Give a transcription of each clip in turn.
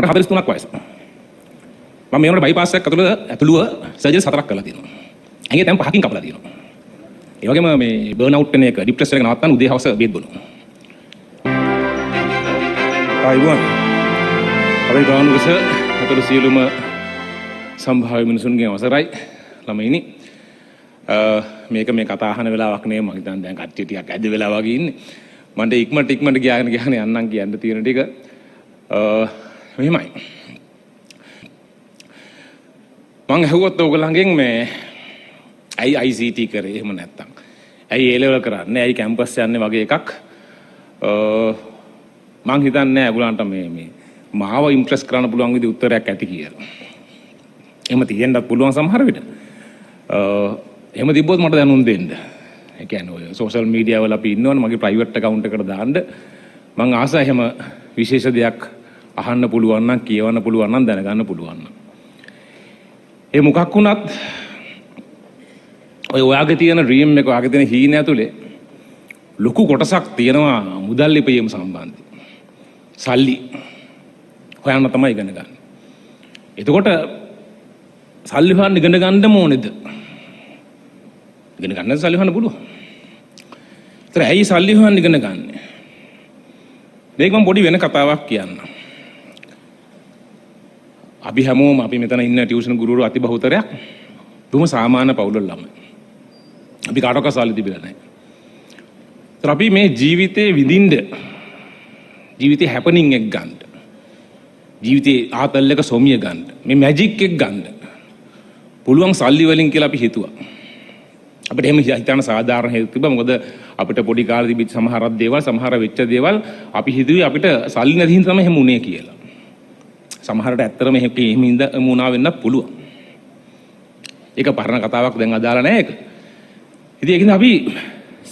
මට 43ක් වයස. මම මේ වුණාට බයිපාස් එකක් ඇතුළුව සර්ජරි 4ක් කරලා තියෙනවා. ඇඟේ තැන් 5කින් කපලා තියෙනවා. ඒ වගේම මේ බර්න් අවුට් වෙන එක ડિප්‍රෙස් එක නවත්තන්න උදේ හවස බේත් බොනවා. ආයිබෝන්. අපි ගානුකස අතට සියලුම සම්භාව්‍ය මිනිසුන්ගේ අවසරයි ළමයිනි. මේක මේ කතා අහන වෙලාවක් නෙවෙයි මම හිතන්නේ දැන් කට්ටිය ටිකක් ඇද වෙලා වගේ ඉන්නේ. මන්ට ඉක්මනට ගියාගෙන යන්නම් කියන්න තියෙන ටික මෙහෙමයි. මං ඇහුවොත් ඔයගොල්ලන්ගෙන් මේ ඇයි ICT කරේ එහෙම නැත්තම් ඇයි A level කරන්නේ ඇයි කැම්පස් යන්නේ වගේ එකක් මං හිතන්නේ ඔයගොල්ලන්ට මේ මාව ඉම්ප්‍රෙස් කරන්න පුළුවන් විදිහ උත්තරයක් ඇති කියලා. එහෙම තියෙන්නත් පුළුවන් සමහර විට. එහෙම තිබ්බොත් මට දැනුම් දෙන්න. ඒ කියන්නේ ඔය සෝෂල් මීඩියා වල අපි ඉන්නවනේ මගේ ප්‍රයිවට් account එකට දාන්න මං ආසයි එහෙම විශේෂ දෙයක් අහන්න පුළුවන් නම් කියවන්න පුළුවන් නම් දැනගන්න පුළුවන් නම්. ඒ මොකක් වුණත් ඔයාගේ තියෙන ඩ්‍රීම් එක ඔයාගේ තියෙන හීන ඇතුලේ ලොකු කොටසක් තියෙනවා මුදල් ලිපීම සම්බන්ධයෙන්. සල්ලි හොයන්න තමයි ඉගෙන ගන්න. එතකොට සල්ලි හොයන්න ඉගෙන ගන්න ඕනේද? ඉගෙන ගන්න සල්ලි හොයන්න පුළුවන්. ඒතර ඇයි සල්ලි හොයන්න ඉගෙන ගන්න? මේක මම පොඩි වෙන කතාවක් කියන්නම්. අපි හැමෝම අපි මෙතන ඉන්න ටියුෂන් ගුරුවරු අති බහුතරයක් දුම සාමාන්‍ය පවුලක ළමයි. අපි කාටවත් සල්ලි තිබිලා නැහැ. ඒතර අපි මේ ජීවිතේ විඳින්න ජීවිතේ හැපනින් එක ගන්න. ජීවිතේ ආතල් එක සොමිය ගන්න. මේ මැජික් එක ගන්න. පුළුවන් සල්ලි වලින් කියලා අපි හිතුවා. අපිට එහෙම හිතන සාධාරණ හේතු තිබ්බා. මොකද අපිට පොඩි කාලේ තිබිච්ච සමහරක් දේවල් සමහර වෙච්ච දේවල් අපි හිතුවේ අපිට සල්ලි නැති හින්දා තමයි එහෙම උනේ කියලා. සමහරට ඇත්තටම එහෙම හින්දා වුණා වෙන්නත් පුළුවන්. ඒක පරණ කතාවක් දැන් අදාළ නැහැ ඒක. ඉතින් ඒකින්ද අපි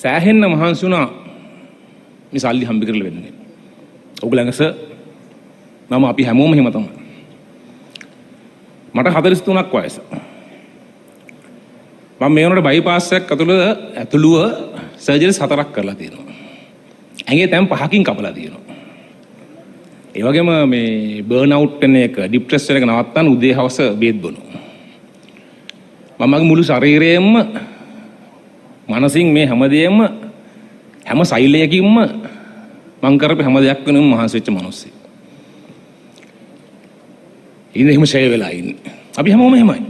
සෑහෙන්න මහන්සි වුණා මේ සල්ලි හම්බ කරලා වෙන්නේ. ඔයගොල්ලන්ගස මම අපි හැමෝම එහෙම තමයි. මට 43ක් වයස. මම මේ වුණාට බයිපාස් එකක් ඇතුළුව සර්ජරි 4ක් කරලා තියෙනවා. ඇඟේ තැන් 5කින් කපලා තියෙනවා. ඒ වගේම මේ බර්න් අවුට් වෙන එක ડિප්‍රෙස් වෙන එක නවත්තන්න උදේ හවස බේත් බොනවා. මම මගේ මුළු ශරීරයෙන්ම මනසින් මේ හැමදේම හැම සෛලයකින්ම මං කරපු හැම දෙයක් වෙනම මහන්සි වෙච්ච මිනිස්සෙක්. ඉතින් එහෙම ෂෙය වෙලා ඉන්නේ. අපි හැමෝම එහෙමයි.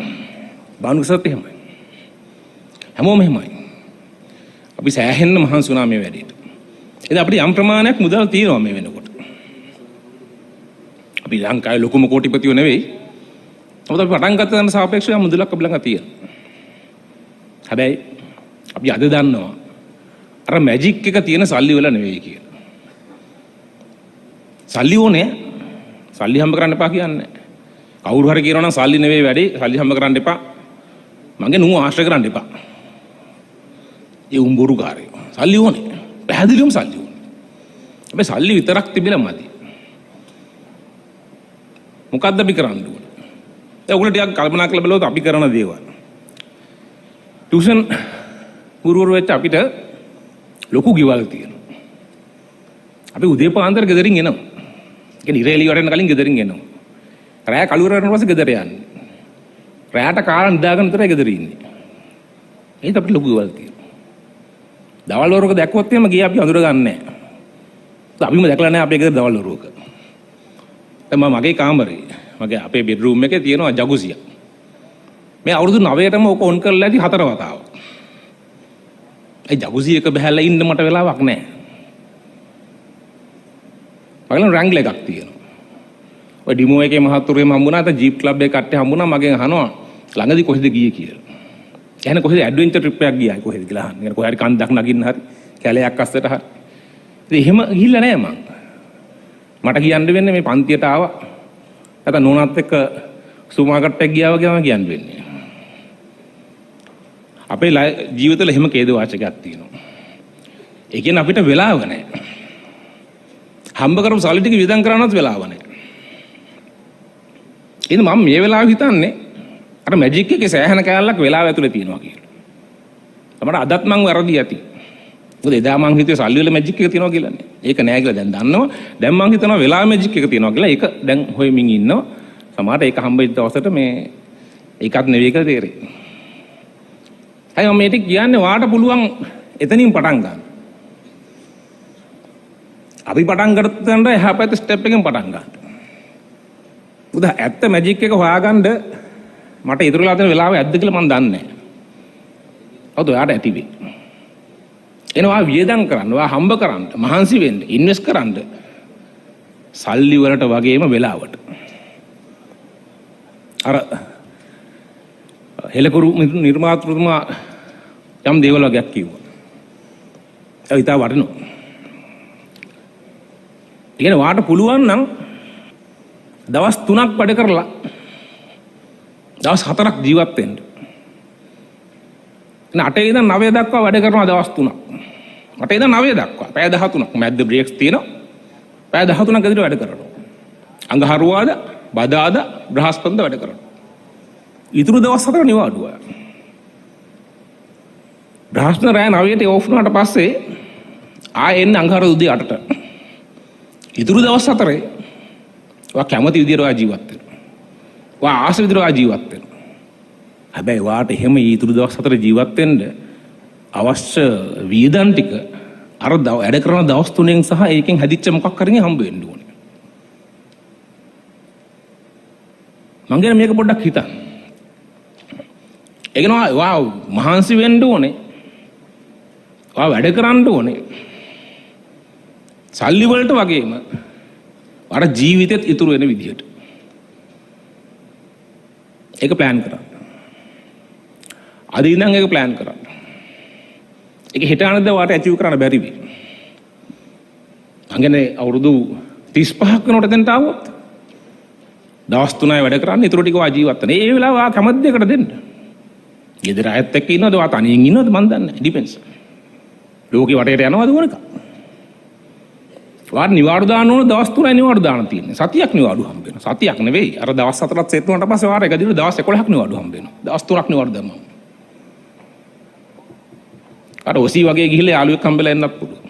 බානුකසත් එහෙමයි. හැමෝම එහෙමයි. අපි සෑහෙන්න මහන්සි වුණා මේ වැඩේට. ඉතින් අපිට යම් ප්‍රමාණයක් මුදල් තියෙනවා මේ වෙනකොට. අපි ලංකාවේ ලොකුම කෝටිපතියෝ නෙවෙයි. මොකද අපි පටන් ගත්ත දන්න සාපේක්ෂව මුදලක් අපි ළඟ තියෙනවා. හැබැයි අපි අද දන්නවා අර මැජික් එක තියෙන සල්ලි වල නෙවෙයි කියලා. සල්ලි ඕනේ. සල්ලි හම්බ කරන්න එපා කියන්නේ. කවුරු හරි කියනවා නම් සල්ලි නෙවෙයි වැඩි, සල්ලි හම්බ කරන්න එපා. මගේ නුඹ ආශ්‍රය කරන්න එපා. ඒ උඹුරු කාර්යය. සල්ලි ඕනේ. පැහැදිලිවම සල්ලි ඕනේ. හැබැයි සල්ලි විතරක් තිබිලා මදි. මොකද්ද අපි කරන්න ඕනේ? ඔයගොල්ලෝ ටිකක් කල්පනා කරලා බලුවොත් අපි කරන දේවල්. ටියුෂන් ගුරුවරු වෙච්ච අපිට ලොකු ගෙවල් තියෙනවා. අපි උදේ පාන්දර ගෙදරින් එනවා. ඒ කියන්නේ ඉරේලි වටෙන්න කලින් ගෙදරින් එනවා. රෑ කළුවර වටෙන්න පස්සේ ගෙදර යන්නේ. රෑට කාලා නිදාගෙන විතරයි ගෙදර ඉන්නේ. ඒත් අපිට ලොකු ගෙවල් තියෙනවා. දවල් වරුවක දැක්කොත් එහෙම ගියේ අපි අඳුර ගන්න නැහැ. අපිම දැකලා නැහැ අපේ ගෙදර දවල් වරුවක. දැන් මගේ කාමරේ මගේ අපේ බෙඩ්රූම් එකේ තියෙනවා ජගුසිය. මේ අවුරුදු 9ටම ඕක ඔන් කරලා ඇති 4 වතාවක්. ඒ ජගුසිය එක බහැලා ඉන්න මට වෙලාවක් නැහැ. මගලන් රැංග්ල එකක් තියෙනවා. ඔය ඩිමෝ එකේ මහත්තුරුවේම හම්බුණා නැත්නම් ජීප් ක්ලබ් එකේ කට්ටිය හම්බුණා මගෙන් අහනවා ළඟදී කොහෙද ගියේ කියලා. එහෙනම් කොහෙද ඇඩ්වෙන්චර් ට්‍රිප් එකක් ගියා කොහෙද කියලා අහන්නේ. කොහේ හරි කන්දක් නගින්න හරි කැලයක් අස්සට හරි. ඉතින් එහෙම ගිහිල්ලා නැහැ මං. මට කියන්න වෙන්නේ මේ පන්තියට ආවා. නැත්නම් නෝනාත් එක්ක සුමාකට්ටයක් ගියා වගේ මම කියන්න වෙන්නේ. අපේ ජීවිතවල එහෙම කේද වාචකයක් තියෙනවා. ඒ කියන්නේ අපිට වෙලාව නැහැ. හම්බ කරපු සල්ලි ටික වියදම් කරන්නවත් වෙලාව නැහැ. එහෙනම් මම මේ වෙලාව හිතන්නේ අර මැජික් එකේ සෑහෙන කෑල්ලක් වෙලාව ඇතුලේ තියෙනවා කියලා. තමයි අදත් මම වැරදි ඇති. මොකද එදා මං හිතුවේ සල්ලි වල මැජික් එක තියෙනවා කියලානේ. ඒක නෑ කියලා දැන් දන්නවා. දැන් මං හිතනවා වෙලා මැජික් එක තියෙනවා කියලා. ඒක දැන් හොයමින් ඉන්නවා. සමහරට ඒක හම්බෙච්ච දවසට මේ ඒකත් නෙවෙයි කියලා තේරෙයි. අයියෝ මේ ටික කියන්නේ වාට පුළුවන් එතනින් පටන් ගන්න. අපි පටන් ගන්නතන එහා පැත්තේ ස්ටෙප් එකෙන් පටන් ගන්න. උදා ඇත්ත මැජික් එක හොයාගන්න මට ඉතුරුලා තියෙන වෙලාව ඇද්ද කියලා මම දන්නේ නැහැ. හවුද ඔයාට ඇති වෙයි. එනවා වියදම් කරන්න, ඔයා හම්බ කරන්න, මහන්සි වෙන්න, ඉන්වෙස්ට් කරන්න. සල්ලි වලට වගේම වෙලාවට. අර හෙලකුරු නිර්මාතෘතුමා යම් දේවල් වගේක් කිව්වා. ඒක ඉතා වටිනවා. ඉතින් වාට පුළුවන් නම් දවස් 3ක් වැඩ කරලා දවස් 4ක් ජීවත් වෙන්න. 8 ඉඳන් 9 දක්වා වැඩ කරනවා දවස් 3ක්. 8 ඉඳන් 9 දක්වා. පැය 13ක්. මැද්ද බ්‍රේක්ස් තියෙනවා. පැය 13ක් ඇතුළත වැඩ කරනවා. අඟහරුවාද, බදාදා, බ්‍රහස්පතින්ද වැඩ කරනවා. ඉතුරු දවස් 4 නිවාඩුව. බ්‍රහස්පතින් රෑ 9ට ඕෆ් වුණාට පස්සේ ආයෙ එන්න අඟහරුවා උදේ 8ට. ඉතුරු දවස් 4 ඔයා කැමති විදියට ඔයා ජීවත් වෙනවා. ඔයා ආස විදියට ඔයා ජීවත් වෙනවා. හැබැයි වාට එහෙම ඊතුරු දවස් 4 ජීවත් වෙන්න අවශ්‍ය වියදම් ටික අර වැඩ කරන දවස් 3න් සහ ඒකෙන් හැදිච්ච මොකක් හරි හම්බ වෙන්න ඕනේ. මං ගැන මේක පොඩ්ඩක් හිතන්න. ඒ කියනවා වා මහන්සි වෙන්න ඕනේ. වා වැඩ කරන්න ඕනේ. සල්ලි වලට වගේම අර ජීවිතෙත් ඉතුරු වෙන විදිහට. ඒක ප්ලෑන් කරන්න. අද ඉඳන් ඒක ප්ලෑන් කරන්න. ඒක හිත අනද වාට ඇචීව් කරන්න බැරි වෙයි. අංගනේ අවුරුදු 35ක් වෙනකොට දැන් තාවොත් දවස් 3යි වැඩ කරන්න ඉතුරු ටික වා ජීවත් වෙන. ඒ වෙලාව වා කැමති දෙයකට දෙන්න. ගෙදර අයත් එක්ක ඉන්නවද වා තනියෙන් ඉන්නවද මන් දන්නේ නැහැ. ඩිපෙන්ඩ්ස්. ලෝකේ වටේට යනවද ඕනක. වාට නිවාඩු දාන්න ඕන දවස් 3යි නිවාඩු දාන්න තියෙන්නේ. සතියක් නිවාඩු හම්බ වෙනවා. සතියක් නෙවෙයි. අර දවස් 4ක් සෙට් වුණාට පස්සේ වාට එක දින දවස් 11ක් නිවාඩු හම්බ වෙනවා. දවස් 3ක් නිවාඩු දැම්මම. අර ඔසි වගේ ගිහිල්ලා යාළුවෙක් හම්බෙලා එන්නත් පුළුවන්.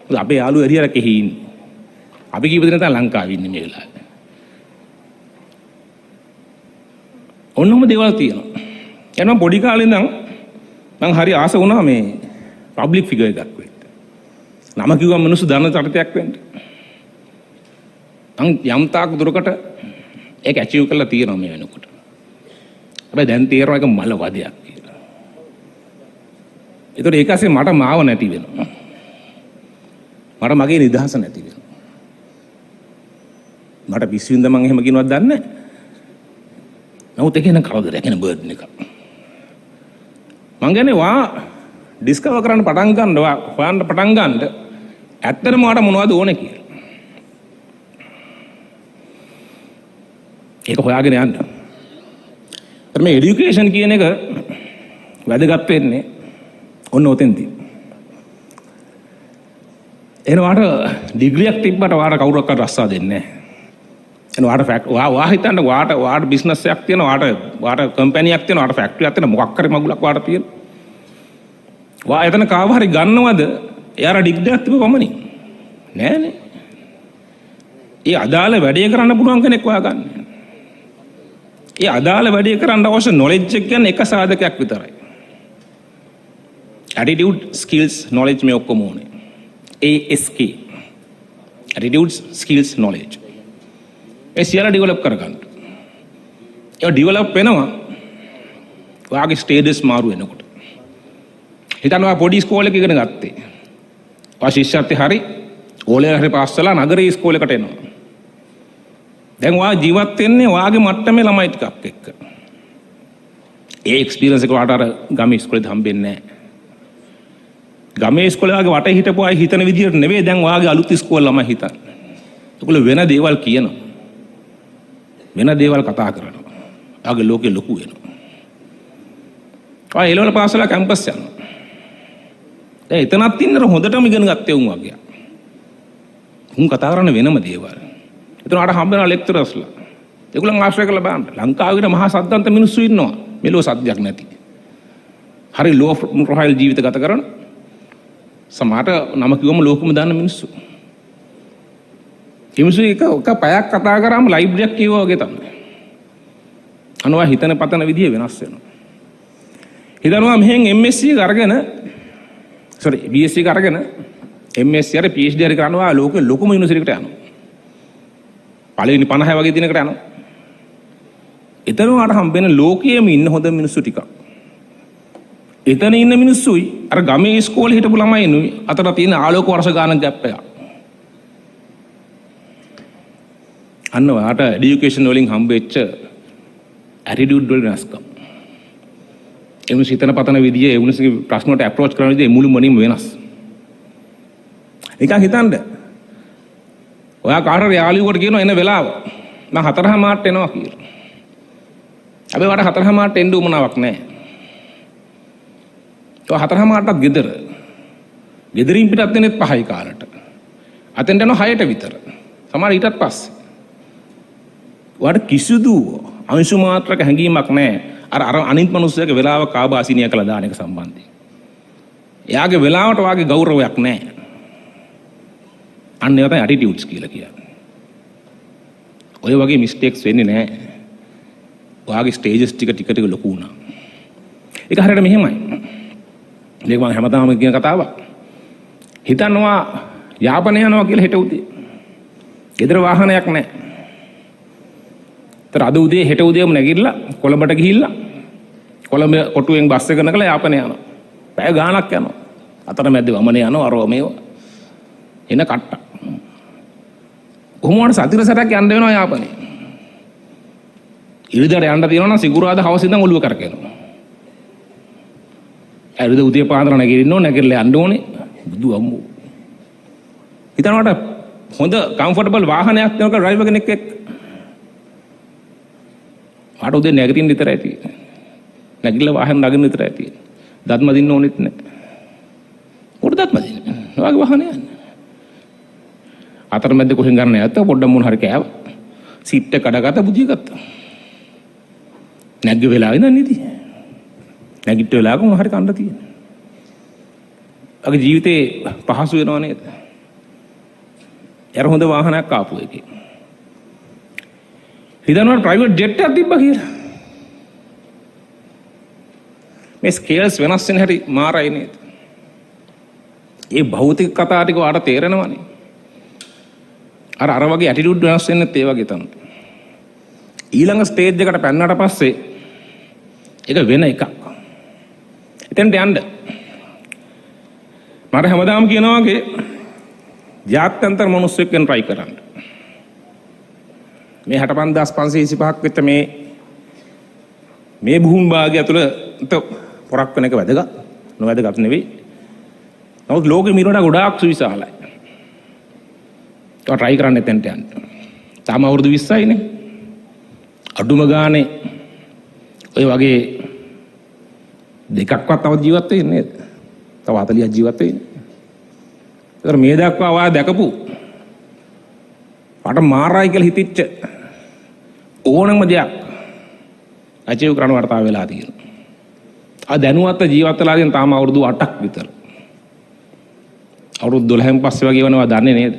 මොකද අපේ යාළුවෝ එරියර කෙහි ඉන්නේ. අපි කීප දෙනෙක් තමයි ලංකාවේ ඉන්නේ මේ වෙලාවේ. ඔන්නෝම දේවල් තියෙනවා. එනවා පොඩි කාලේ ඉඳන් මං හරි ආස වුණා මේ පබ්ලික් ෆිගර් එකක් වෙන්න. නම කිව්වම මිනිස්සු දන්න චරිතයක් වෙන්න. මං යම් තාක් දුරකට ඒක ඇචීව් කරලා තියෙනවා මේ වෙනකොට. හැබැයි දැන් තේරෙනවා ඒක මල වදයක් කියලා. ඒතකොට ඒක ඇස්සේ මට මාව නැති වෙනවා. මට මගේ නිදහස නැති වෙනවා. මට පිස්සුවින්ද මං එහෙම කියනවත් දන්නේ නැහැ. නමුත් ඒක න කරදරයක් න බර්ඩන් එකක්. මං කියන්නේ වා ඩිස්කවර් කරන්න පටන් ගන්න හොයන්න පටන් ගන්න ඇත්තටම වාට මොනවද ඕනේ කියලා. ඒක හොයාගෙන යන්න. මේ এডুকেෂන් කියන එක වැදගත් වෙන්නේ ඔන්න ඔතෙන්දී. එහෙනම් වාට ඩිග්‍රියක් තිබ්බට වාට කවුරක්වත් රස්සා දෙන්නේ නැහැ. එහෙනම් වාට ෆැක්ට් වා හිතන්න වාට බිස්නස් එකක් තියෙනවා වාට කම්පැනියක් තියෙනවා වාට ෆැක්ටරියක් තියෙනවා මොකක් හරි මගුලක් වාට තියෙනවා. වා එතන කාව හරි ගන්නවද එයාලා ඩිග්‍රියක් තිබ්බ පමණින් නෑනේ. ඒ අදාළ වැඩේ කරන්න පුළුවන් කෙනෙක් හොයාගන්න. ඒ අදාළ වැඩේ කරන්න අවශ්‍ය නොලෙජ් එක කියන්නේ එක සාධකයක් විතරයි. ඇටිටියුඩ් ස්කිල්ස් නොලෙජ් මේ ඔක්කොම ඕනේ. ASK attitudes skills knowledge. ඒ සියල්ල ඩෙවලොප් කරගන්න. ඒක ඩෙවලොප් වෙනවා ඔයාගේ ස්ටේටස් මාරු වෙනකොට. හිතන්න ඔයා පොඩි ස්කෝලේ එකක ඉගෙන ගත්තේ. ඔයා ශිෂ්‍යත්වයේ හරි ඕලේ හරි පාස් වෙලා නගරේ ස්කෝලේකට එනවා. දැන් ඔයා ජීවත් වෙන්නේ ඔයාගේ මට්ටමේ ළමයි ටිකක් එක්ක. ඒ එක්ස්පීරියන්ස් එක ඔයාට අර ගමේ ස්කෝලේද හම්බෙන්නේ නැහැ. ගමේ ස්කෝලේ වගේ වටේ හිටපු අය හිතන විදිහට නෙවෙයි දැන් ඔයාගේ අලුත් ස්කෝලේ ළමයි හිතන්නේ. ඒගොල්ලෝ වෙන දේවල් කියනවා. වෙන දේවල් කතා කරනවා. ඔයාගේ ලෝකෙ ලොකු වෙනවා. ඔයා එළවල පාසල කැම්පස් යනවා. දැන් එතනත් ඉන්නර හොඳටම ඉගෙන ගත්තේ උන් වගේ. උන් කතා කරන වෙනම දේවල්. එතන ආට හම්බ වෙන ලෙක්චරර්ස්ලා. ඒගොල්ලන් ආශ්‍රය කරලා බලන්න. ලංකාවේ මහා සද්දන්ත මිනිස්සු ඉන්නවා. මෙලෝ සද්දයක් නැති. හරි ලෝ ප්‍රොෆයිල් ජීවිත ගත කරන සමහරට නම කිව්වම ලෝකෙම දාන්න මිනිස්සු. මිනිස්සු එක පැයක් කතා කරාම ලයිබ්‍රරියක් කියවුවා වගේ තමයි. අනවා හිතන පතන විදිය වෙනස් වෙනවා. හිතනවා මෙහෙන් MSc එක අරගෙන BSc එක අරගෙන MSc හරි PhD හරි කරනවා ලෝකෙ ලොකුම යුනිවර්සිටි එකට යනවා. පළවෙනි 50 වගේ දිනකට යනවා. එතන උනාට හම්බෙන ලෝකයේම ඉන්න හොඳ මිනිස්සු ටිකක්. එතන ඉන්න මිනිස්සුයි අර ගමේ ඉස්කෝලේ හිටපු ළමයිනුයි අතර තියෙන ආලෝක වර්ෂ ගානක් ගැප් එකක්. අන්න ඔයාට এডুকেෂන් වලින් හම්බෙච්ච ඇටිටියුඩ් වල වෙනස්කම්. එමුණු හිතන පතන විදිය එමුණුගේ ප්‍රශ්න වලට අප්‍රෝච් කරන විදිය මුළුමනින්ම වෙනස්. නිකන් හිතන්න. ඔයා කාටද යාළුවෙකුට කියනවා එන වෙලාව. මම 4:00 එනවා කියලා. අපි වට 4:00 එන්න උමනාවක් නැහැ. તો 4:00ටත් ගෙදර. ගෙදරින් පිටත් වෙනෙත් 5යි කාලට. අතෙන්ට යනවා 6ට විතර. සමහර ඊටත් පස්සේ. ඔයාට කිසිදු අංශු මාත්‍රක හැඟීමක් නැහැ. අර අනිත් මිනිස්සුගේ වෙලාවක ආభాසීනිය කළා දාන එක සම්බන්ධයෙන්. එයාගේ වෙලාවට වාගේ ගෞරවයක් නැහැ. අන්න ඒවා තමයි ඇටිටියුඩ්ස් කියලා කියන්නේ. ඔය වගේ මිස්ටේක්ස් වෙන්නේ නැහැ. ඔයාගේ ස්ටේජස් ටික ලොකු වුණා. ඒක හරියට මෙහෙමයි. මේක මම හැමදාම කියන කතාවක්. හිතනවා යාපනය යනවා කියලා හෙට උදේ. ගෙදර වාහනයක් නැහැ. ඒතර අද උදේ හෙට උදේම නැගිටලා කොළඹට ගිහිල්ලා කොළඹ කොටුවෙන් බස් එක නගලා යාපනය යනවා. පැය ගාණක් යනවා. අතරමැද වමනේ යනවා අරව මේව. එන කට්ට. කොහොමද සතිරසටක් යන්න වෙනවා යාපනේ. ඉරිදාට යන්න තියෙනවා නම් සිකුරාදා හවස ඉඳන් ඔළුව කරකැවෙනවා. ඇරිද උදේ පාන්දර නැගිටින්න ඕනේ නැගිටලා යන්න ඕනේ. බුදු අම්මෝ. හිතනවාට හොඳ කම්ෆර්ටබල් වාහනයක් දෙනක ඩ්‍රයිවර් කෙනෙක් එක්ක. ආට උදේ නැගිටින්න විතරයි තියෙන්නේ. නැගිටලා වාහන නගින්න විතරයි තියෙන්නේ. දත් මදින්න ඕනෙත් නැහැ. උඩ දත් මදින්න. ඔයාගේ වාහනේ යන්නේ. අතරමැද කොහෙන් ගන්න නැත්ත පොඩ්ඩක් මොන හරි කෑව. සීට් එක කඩගත්ත බුදිය ගත්තා. නැග්ග වෙලාවෙ ඉඳන් ඉති. නැගිට වෙලාවක මොන හරි කන්න තියෙනවා. අගේ ජීවිතේ පහසු වෙනව නේද? යාර හොඳ වාහනයක් ආපු එකේ. හිතනවා ප්‍රයිවට් ජෙට් එකක් තිබ්බා කියලා. මේ ස්කේල්ස් වෙනස් වෙන හැටි මාරයි නේද? ඒ භෞතික කතා ටික ඔයාලට තේරෙනවනේ. අර වගේ ඇටිටියුඩ් වෙනස් වෙන්නත් ඒ වගේ තමයි. ඊළඟ ස්ටේජ් එකට පැන්නට පස්සේ ඒක වෙන එකක්. එතෙන්ට යන්න. මට හැමදාම කියනවා වගේ ජාත්‍යන්තර මිනිස්සුෙක් වෙන්න try කරන්න. මේ 65525ක් වෙච්ච මේ භූමි භාගය ඇතුළත පොරක් වෙන එක වැදගත්. නොවැදගත් නෙවෙයි. නමුත් ලෝකෙ මිරණ ගොඩාක් සුවිශාලයි. ඒක try කරන්න එතෙන්ට යන්න. තාම අවුරුදු 20යිනේ. අඩුම ගානේ ඔය වගේ දෙකක්වත් තව ජීවත් වෙන්නේ නේද? තව 40ක් ජීවත් වෙන්නේ. ඒතර මේ දක්වා ඔයා දැකපු මට මාරයි කියලා හිතිච්ච ඕනම දෙයක් අචීව් කරන්න වර්තා වෙලා තියෙනවා. ආ දැනුවත් ජීවත් වෙලා තියෙන තාම අවුරුදු 8ක් විතර. අවුරුදු 12න් පස්සේ වගේ වෙනවා දන්නේ නේද?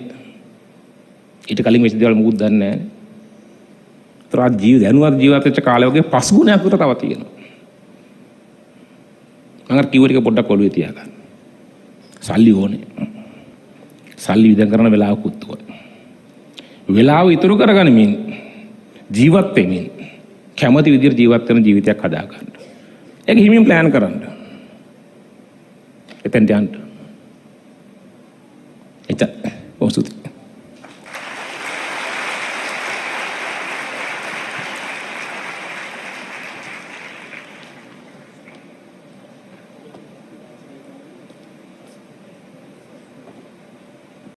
ඊට කලින් වෙච්ච දේවල් මොකුත් දන්නේ නැහැ. ඒතර දැනුවත් ජීවත් වෙච්ච කාලය වගේ 5 ගුණයක් විතර තව තියෙනවා. මම අර කිව්ව ටික පොඩ්ඩක් ඔළුවේ තියාගන්න. සල්ලි ඕනේ. සල්ලි විඳ කරන වෙලාවකුත් ඕනේ. වෙලාව ඉතුරු කරගනිමින් ජීවත් වෙමින් කැමති විදිහට ජීවත් වෙන ජීවිතයක් හදා ගන්න. ඒක හිමින් ප්ලෑන් කරන්න. එතෙන්ට යන්න. එච්චර.